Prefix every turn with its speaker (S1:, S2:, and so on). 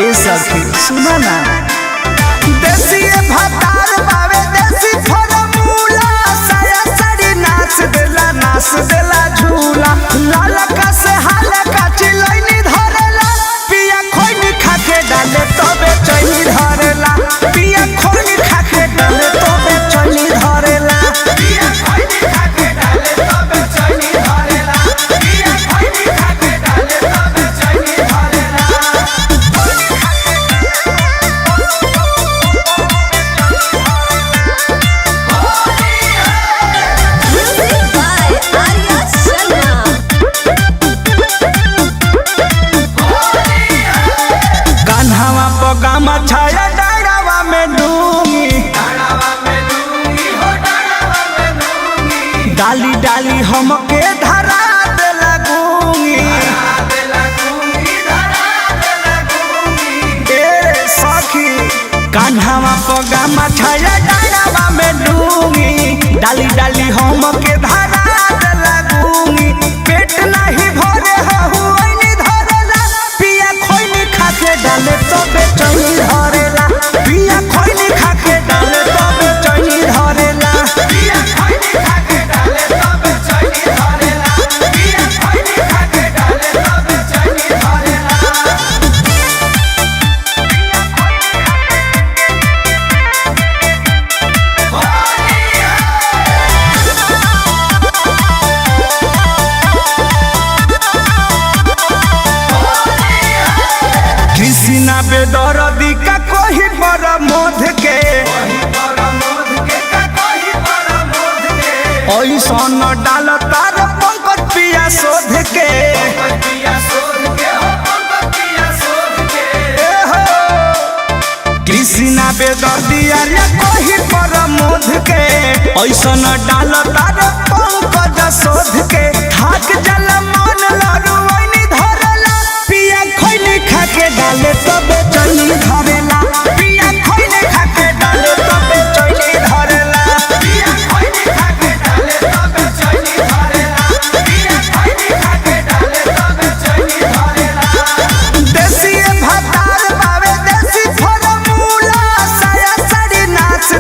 S1: ए सखी सुना ना
S2: देसी भतार बावे देसी फॉर्मूला साया साड़ी नाच देला झूला लाल का से हाल का चिलैनी धरेला पिया खोइनी खाके डाले तबे चैनी धरेला पिया खोइनी खाके डाले तबे चैनी धरेला पिया खोइनी खाके डाले तबे चैनी धरेला पिया खोइनी खाके डाले तबे चैनी धरेला कान्हावा पगामा छाया डाड़ावा में डूंगी डाली डाली हमके धरा दे लगूंगी ए सखी कान्हावा पगामा छाया डाड़ावा में डूंगी डाली डाली हमके धरा दे लगूंगी पेट नहीं भरे हुआइनी धरेला पिया खोइनी खाके डाले तबे चैनी धरेला पिया खोइनी खाके डाले तबे चैनी धरेला पिया खोइनी खाके डाले तबे चैनी धरेला पिया खोइनी खाके डाले तबे चैनी धरेला कृष्णा बेदरदी का कोही पर मोध के ऐसन डाल तार पंकज पिया शोध के कृष्णा बेदर्दी अरे कोही पर मोध के ऐसन डाल तार पंकज शोध के थाक जल मन लरुआइनी धरेला पिया खोइनी खाके डाले तबे चैनी धरेला पिया खोइनी खाके डाले तबे चैनी धरेला पिया खोइनी खाके डाले तबे चैनी धरेला पिया खोइनी खाके डाले तबे चैनी धरेला देसी भतार बावे देसी फॉर्मूला साया साड़ी नाच